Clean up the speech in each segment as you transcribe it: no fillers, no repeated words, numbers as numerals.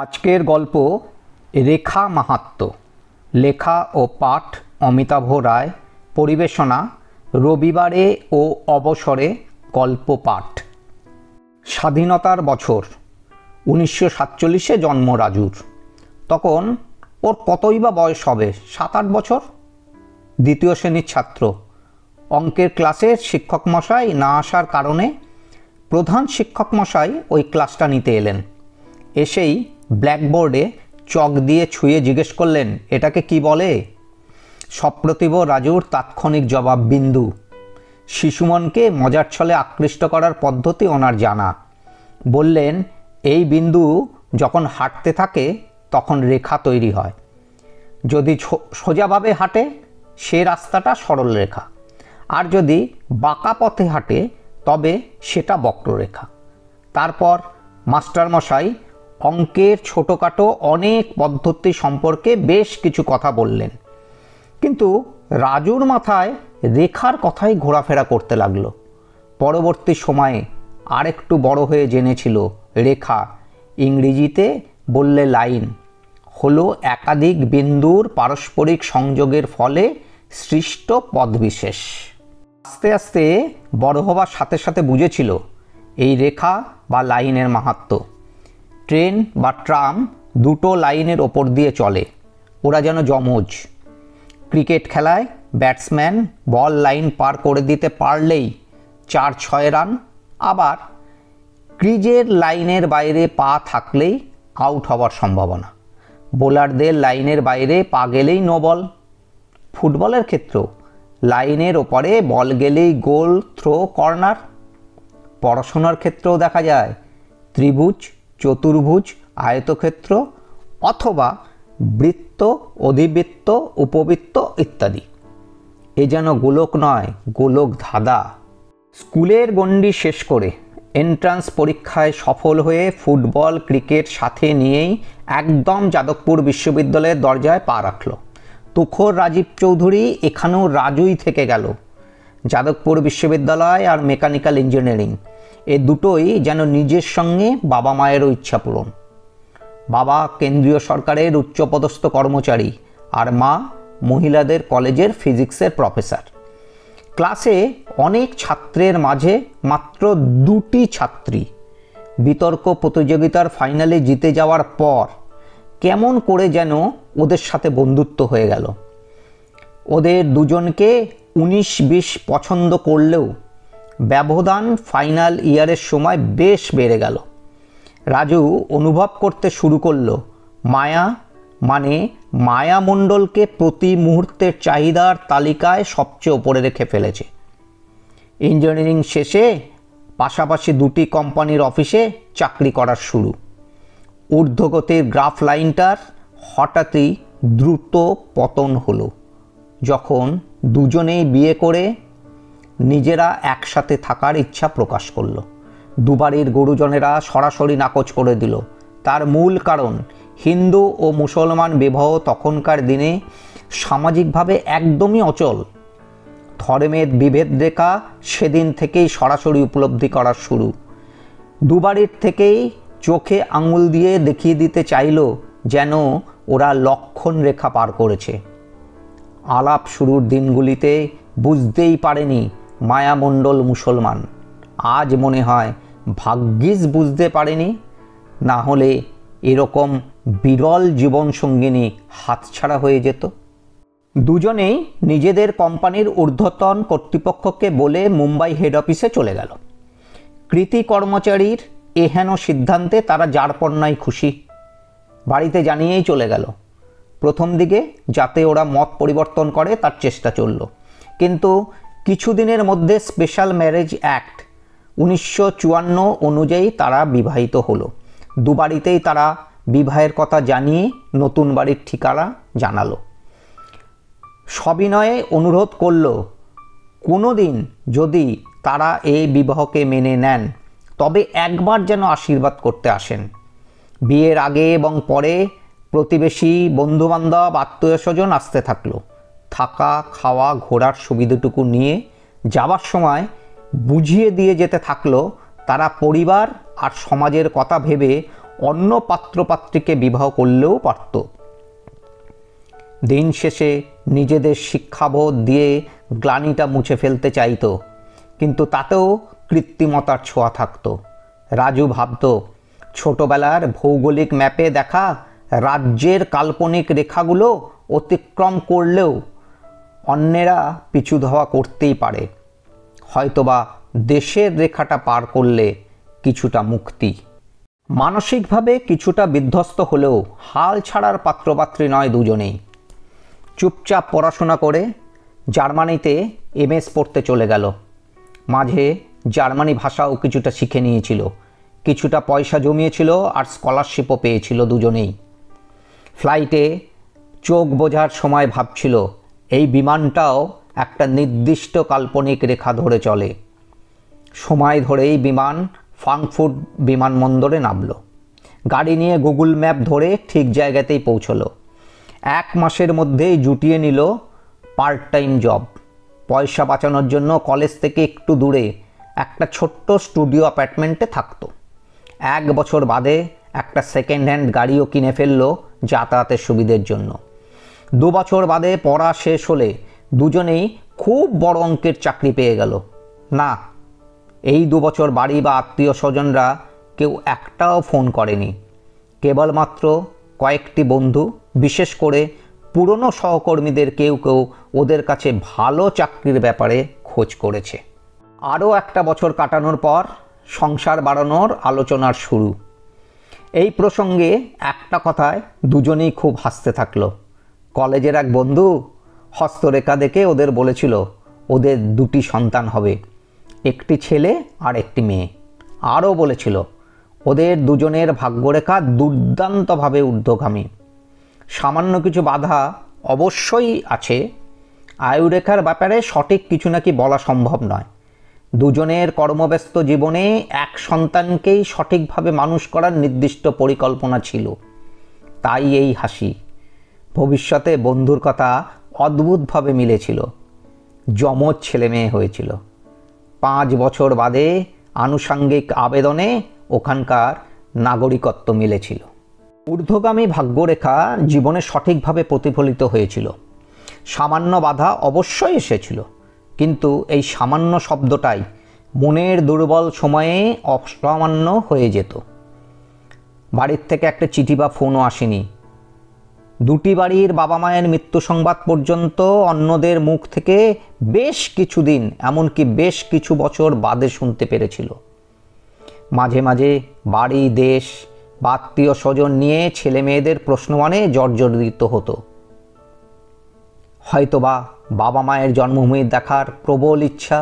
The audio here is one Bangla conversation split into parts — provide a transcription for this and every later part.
আজকের গল্প রেখা মাহাত্ম্য। লেখা ও পাঠ অমিতাভ রায়। পরিবেশনা রবিবারে ও অবসরে গল্প পাঠ। স্বাধীনতার বছর 1947-এ জন্ম রাজুর। তখন ওর কতই বা বয়স হবে, 7-8 বছর। দ্বিতীয় শ্রেণীর ছাত্র। অঙ্কের ক্লাসের শিক্ষক মশাই না আসার কারণে প্রধান শিক্ষক মশাই ওই ক্লাসটা নিতে এলেন। এসেই ব্ল্যাকবোর্ডে চক দিয়ে ছুঁয়ে জিজ্ঞেস করলেন, এটাকে কি বলে? সপ্রতিভ রাজুর তাৎক্ষণিক জবাব বিন্দু। শিশুমনকে মজার ছলে আকৃষ্ট করার পদ্ধতি ওনার জানা। বললেন, এই বিন্দু যখন হাঁটতে থাকে তখন রেখা তৈরি হয়। যদি সোজাভাবে হাঁটে সে রাস্তাটা সরল রেখা, আর যদি বাঁকা পথে হাঁটে তবে সেটা বক্ররেখা। তারপর মাস্টারমশাই অঙ্কের ছোটোখাটো অনেক পদ্ধতি সম্পর্কে বেশ কিছু কথা বললেন, কিন্তু রাজুর মাথায় রেখার কথাই ঘোরাফেরা করতে লাগলো। পরবর্তী সময়ে আরেকটু বড় হয়ে জেনেছিল রেখা ইংরেজিতে বললে লাইন হলো একাধিক বিন্দুর পারস্পরিক সংযোগের ফলে সৃষ্ট পদবিশেষ। আস্তে আস্তে বড় হবার সাথে সাথে বুঝেছিল এই রেখা বা লাইনের মাহাত্ম্য। ট্রেন বা ট্রাম দুটো লাইনের ওপর দিয়ে চলে, ওরা যেন যমজ। ক্রিকেট খেলায় ব্যাটসম্যান বল লাইন পার করে দিতে পারলেই 4-6 রান, আবার ক্রিজের লাইনের বাইরে পা থাকলেই আউট হওয়ার সম্ভাবনা। বোলারদের লাইনের বাইরে পা গেলেই নো বল। ফুটবলের ক্ষেত্রেও লাইনের ওপরে বল গেলেই গোল, থ্রো, কর্নার। পড়াশোনার ক্ষেত্রেও দেখা যায় ত্রিভুজ, চতুর্ভুজ, আয়তক্ষেত্র অথবা বৃত্ত, অধিবৃত্ত, উপবৃত্ত ইত্যাদি। এ যেন গোলক নয়, গোলক ধাঁধা। স্কুলের গণ্ডি শেষ করে এন্ট্রান্স পরীক্ষায় সফল হয়ে ফুটবল, ক্রিকেট সাথে নিয়েই একদম যাদবপুর বিশ্ববিদ্যালয়ের দরজায় পা রাখল। তুখোর রাজীব চৌধুরী এখানেও রাজুই থেকে গেল। যাদবপুর বিশ্ববিদ্যালয় আর মেকানিক্যাল ইঞ্জিনিয়ারিং, এ দুটোই যেন নিজের সঙ্গে বাবা মায়েরও ইচ্ছা পূরণ। বাবা কেন্দ্রীয় সরকারের উচ্চপদস্থ কর্মচারী আর মা মহিলাদের কলেজের ফিজিক্সের প্রফেসর। ক্লাসে অনেক ছাত্রের মাঝে মাত্র 2টি ছাত্রী বিতর্ক প্রতিযোগিতার ফাইনালে জিতে যাওয়ার পর কেমন করে যেন ওদের সাথে বন্ধুত্ব হয়ে গেল। ওদের দুজনকে 19-20 পছন্দ করলেও ব্যবধান ফাইনাল ইয়ারের সময় বেশ বেড়ে গেল। রাজু অনুভব করতে শুরু করলো মায়া মানে মায়া মণ্ডলকে প্রতি মুহূর্তের চাহিদার তালিকায় সবচেয়ে ওপরে রেখে ফেলেছে। ইঞ্জিনিয়ারিং শেষে পাশাপাশি 2টি কোম্পানির অফিসে চাকরি করার শুরু। ঊর্ধ্বগতির গ্রাফ লাইনটার হঠাৎই দ্রুত পতন হলো যখন দুজনেই বিয়ে করে নিজেরা একসাথে থাকার ইচ্ছা প্রকাশ করল। দুবাড়ির গুরুজনেরা সরাসরি নাকচ করে দিল। তার মূল কারণ হিন্দু ও মুসলমান বিবাহ তখনকার দিনে সামাজিকভাবে একদমই অচল। ধর্মের বিভেদ রেখা সেদিন থেকেই সরাসরি উপলব্ধি করার শুরু। দুবাড়ির থেকেই চোখে আঙুল দিয়ে দেখিয়ে দিতে চাইল যেন ওরা লক্ষণ রেখা পার করেছে। আলাপ শুরুর দিনগুলিতে বুঝতেই পারেনি মায়ামণ্ডল মুসলমান। আজ মনে হয় ভাগ্যিস বুঝতে পারেনি, না হলে এরকম বিরল জীবনসঙ্গিনী হাতছাড়া হয়ে যেত। দুজনেই নিজেদের কোম্পানির ঊর্ধ্বতন কর্তৃপক্ষকে বলে মুম্বাই হেড অফিসে চলে গেল। কৃতি কর্মচারীর এহেন সিদ্ধান্তে তারা যারপরনাই খুশি। বাড়িতে জানিয়েই চলে গেল। প্রথম দিকে যাতে ওরা মত পরিবর্তন করে তার চেষ্টা চলল, কিন্তু কিছুদিনের মধ্যে স্পেশাল ম্যারেজ অ্যাক্ট 1954 অনুযায়ী তারা বিবাহিত হলো। দুবাড়িতেই তারা বিবাহের কথা জানিয়ে নতুন বাড়ির ঠিকানা জানালো। সবিনয়ে অনুরোধ করল কোনো দিন যদি তারা এই বিবাহকে মেনে নেন তবে একবার যেন আশীর্বাদ করতে আসেন। বিয়ের আগে এবং পরে প্রতিবেশী, বন্ধুবান্ধব, আত্মীয় স্বজন আসতে থাকলো। থাকা, খাওয়া, ঘোরার সুবিধাটুকু নিয়ে যাবার সময় বুঝিয়ে দিয়ে যেতে থাকলো তারা পরিবার আর সমাজের কথা ভেবে অন্য পাত্রপাত্রীকে বিবাহ করলেও পারত। দিন শেষে নিজেদের শিক্ষাবোধ দিয়ে গ্লানিটা মুছে ফেলতে চাইত, কিন্তু তাতেও কৃত্রিমতার ছোঁয়া থাকত। রাজু ভাবত, ছোটবেলার ভৌগোলিক ম্যাপে দেখা রাজ্যের কাল্পনিক রেখাগুলো অতিক্রম করলেও অন্যেরা পিছু ধাওয়া করতেই পারে, হয়তোবা দেশের রেখাটা পার করলে কিছুটা মুক্তি। মানসিকভাবে কিছুটা বিধ্বস্ত হলেও হাল ছাড়ার পাত্রপাত্রী নয় দুজনেই। চুপচাপ পড়াশোনা করে জার্মানিতে এমএস পড়তে চলে গেল। মাঝে জার্মানি ভাষাও কিছুটা শিখে নিয়েছিল, কিছুটা পয়সা জমিয়েছিল আর স্কলারশিপও পেয়েছিল দুজনেই। ফ্লাইটে চোখ বোঝার সময় ভাবছিল এই বিমানটাও একটা নির্দিষ্ট কাল্পনিক রেখা ধরে চলে। সময় ধরেই বিমান ফ্রাঙ্কফুর্ট বিমানবন্দরে নামল। গাড়ি নিয়ে গুগল ম্যাপ ধরে ঠিক জায়গাতেই পৌঁছলো। 1 মাসের মধ্যেই জুটিয়ে নিল পার্ট টাইম জব। পয়সা বাঁচানোর জন্য কলেজ থেকে একটু দূরে একটা ছোট্ট স্টুডিও অ্যাপার্টমেন্টে থাকতো। 1 বছর বাদে একটা সেকেন্ড হ্যান্ড গাড়িও কিনে ফেললো যাতায়াতের সুবিধের জন্য। 2 বছর বাদে পড়া শেষ হলে দুজনেই খুব বড় অঙ্কের চাকরি পেয়ে গেল। না, এই 2 বছর বাড়ি বা আত্মীয় স্বজনরা কেউ একটাও ফোন করেনি। কেবলমাত্র কয়েকটি বন্ধু, বিশেষ করে পুরনো সহকর্মীদের কেউ কেউ ওদের কাছে ভালো চাকরির ব্যাপারে খোঁজ করেছে। আরও 1 বছর কাটানোর পর সংসার বাড়ানোর আলোচনার শুরু। এই প্রসঙ্গে একটা কথায় দুজনেই খুব হাসতে থাকলো। কলেজের এক বন্ধু হস্তরেখা দেখে ওদের বলেছিল ওদের 2টি সন্তান হবে, একটি ছেলে আর একটি মেয়ে। আরও বলেছিল ওদের দুজনের ভাগ্যরেখা দুর্দান্তভাবে ঊর্ধ্বগামী। সামান্য কিছু বাধা অবশ্যই আছে, আয়ুরেখার ব্যাপারে সঠিক কিছু নাকি বলা সম্ভব নয়। দুজনের কর্মব্যস্ত জীবনে এক সন্তানকেই সঠিকভাবে মানুষ করার নির্দিষ্ট পরিকল্পনা ছিল, তাই এই হাসি। ভবিষ্যতে বন্ধুর কথা অদ্ভুতভাবে মিলেছিল। যমজ ছেলে মেয়ে হয়েছিল। 5 বছর বাদে আনুষঙ্গিক আবেদনে ওখানকার নাগরিকত্ব মিলেছিল। ঊর্ধ্বগামী ভাগ্যরেখা জীবনে সঠিকভাবে প্রতিফলিত হয়েছিল। সামান্য বাধা অবশ্যই এসেছিল, কিন্তু এই সামান্য শব্দটাই মনের দুর্বল সময়ে অসামান্য হয়ে যেত। বাড়ির থেকে একটা চিঠি বা ফোনও আসেনি। 2টি বাড়ির বাবা মায়ের মৃত্যু সংবাদ পর্যন্ত অন্যদের মুখ থেকে বেশ কিছুদিন, এমনকি বেশ কিছু বছর বাদে শুনতে পেরেছিল। মাঝে মাঝে বাড়ি, দেশ বা আত্মীয় স্বজন নিয়ে ছেলে মেয়েদের প্রশ্নমানে জর্জরিত হতো। হয়তোবা বাবা মায়ের জন্মভূমি দেখার প্রবল ইচ্ছা,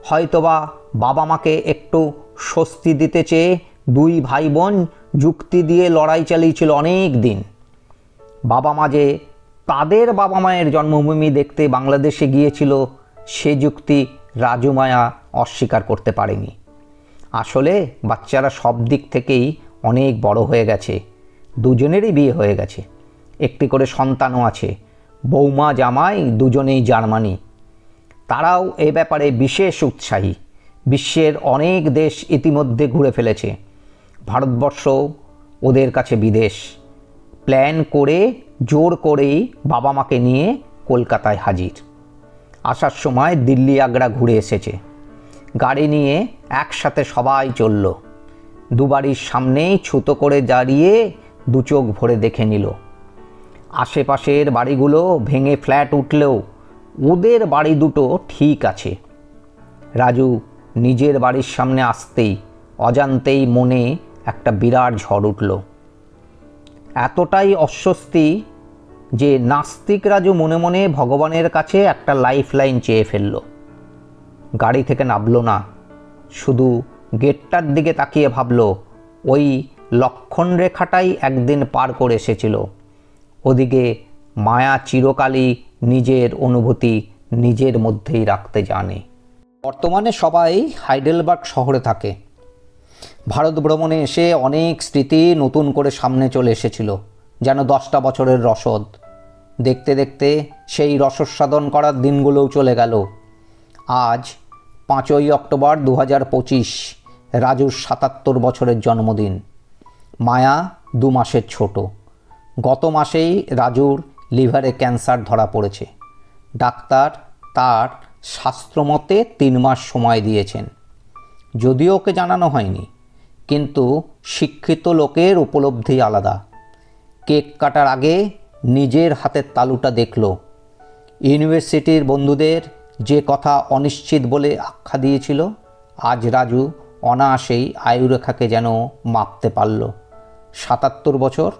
হয়তোবা বাবা মাকে একটু স্বস্তি দিতে চেয়ে 2 ভাই বোন যুক্তি দিয়ে লড়াই চালিয়েছিল অনেক দিন। বাবা মা যে তাদের বাবা মায়ের জন্মভূমি দেখতে বাংলাদেশে গিয়েছিল, সে যুক্তি রাজু মায়া অস্বীকার করতে পারেনি। আসলে বাচ্চারা সব দিক থেকেই অনেক বড় হয়ে গেছে। দুজনেরই বিয়ে হয়ে গেছে, একটি করে সন্তানও আছে। বৌমা জামাই দুজনেই জার্মানি। তারাও এ ব্যাপারে বিশেষ উৎসাহী। বিশ্বের অনেক দেশ ইতিমধ্যে ঘুরে ফেলেছে, ভারতবর্ষ ওদের কাছে বিদেশ। প্ল্যান করে জোর করেই বাবা মাকে নিয়ে কলকাতায় হাজির। আসার সময় দিল্লি আগ্রা ঘুরে এসেছে। গাড়ি নিয়ে একসাথে সবাই চলল। 2 বাড়ির সামনেই ছুতো করে দাঁড়িয়ে 2 চোখ ভরে দেখে নিল। আশেপাশের বাড়িগুলো ভেঙে ফ্ল্যাট উঠলেও ওদের বাড়ি দুটো ঠিক আছে। রাজু নিজের বাড়ির সামনে আসতেই অজান্তেই মনে একটা বিরাট ঝড় উঠল। এতটাই অস্বস্তি যে নাস্তিক রাজু মনে মনে ভগবানের কাছে একটা লাইফ লাইন চেয়ে ফেলল। গাড়ি থেকে নামল না, শুধু গেটটার দিকে তাকিয়ে ভাবল ওই লক্ষণ রেখাটাই একদিন পার করে এসেছিল। ওদিকে মায়া চিরকালই নিজের অনুভূতি নিজের মধ্যেই রাখতে জানে। বর্তমানে সবাই হাইডেলবার্গ শহরে থাকে। ভারত ভ্রমণে এসে অনেক স্মৃতি নতুন করে সামনে চলে এসেছিল, যেন 10টা বছরের রসদ। দেখতে দেখতে সেই রসস্বাদন করার দিনগুলোও চলে গেল। আজ 5ই অক্টোবর 2025, রাজুর 77 বছরের জন্মদিন। মায়া 2 মাসের ছোট। গত মাসেই রাজুর লিভারে ক্যান্সার ধরা পড়েছে। ডাক্তার তার শাস্ত্রমতে 3 মাস সময় দিয়েছেন। যদিও ওকে জানানো হয়নি, কিন্তু শিক্ষিত লোকের উপলব্ধি আলাদা। কেক কাটার আগে নিজের হাতের তালুটা দেখল। ইউনিভার্সিটির বন্ধুদের যে কথা অনিশ্চিত বলে আখ্যা দিয়েছিল, আজ রাজু অনায়াসেই আয়ুরেখাকে যেন মাপতে পারল। 77 বছর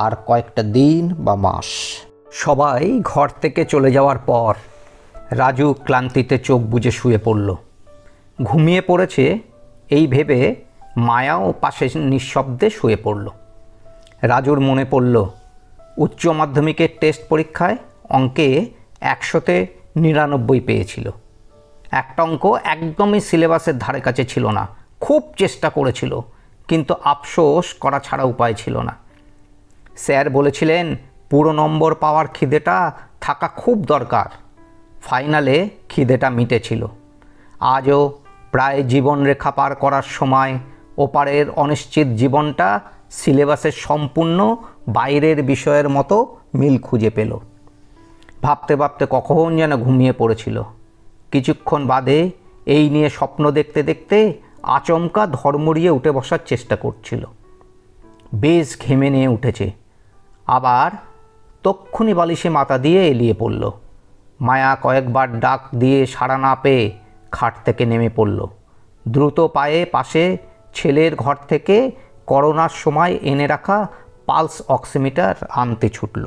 আর কয়েকটা দিন বা মাস। সবাই ঘর থেকে চলে যাওয়ার পর রাজু ক্লান্তিতে চোখ বুজে শুয়ে পড়ল। ঘুমিয়ে পড়েছে এই ভেবে মায়াও পাশে নিঃশব্দে শুয়ে পড়ল। রাজুর মনে পড়ল উচ্চ মাধ্যমিকের টেস্ট পরীক্ষায় অঙ্কে 100তে 99 পেয়েছিল। একটা অঙ্ক একদমই সিলেবাসের ধারে কাছে ছিল না। খুব চেষ্টা করেছিল, কিন্তু আফসোস করা ছাড়া উপায় ছিল না। স্যার বলেছিলেন পুরো নম্বর পাওয়ার খিদেটা থাকা খুব দরকার। ফাইনালে খিদেটা মিটেছিল। আজও প্রায় জীবনরেখা পার করার সময় ওপারের অনিশ্চিত জীবনটা সিলেবাসের সম্পূর্ণ বাইরের বিষয়ের মতো মিল খুঁজে পেল। ভাবতে ভাবতে কখন যেন ঘুমিয়ে পড়েছিল। কিছুক্ষণ বাদে এই নিয়ে স্বপ্ন দেখতে দেখতে আচমকা ধর্মড়িয়ে উঠে বসার চেষ্টা করছিল। বেশ ঘেমে নিয়ে উঠেছে, আবার তক্ষুনি বালিশে মাথা দিয়ে এলিয়ে পড়ল। মায়া কয়েকবার ডাক দিয়ে সাড়া না পেয়ে খাট থেকে নেমে পড়ল। দ্রুত পায়ে পাশে ছেলের ঘর থেকে করোনার সময় এনে রাখা পালস অক্সিমিটার আনতে ছুটল।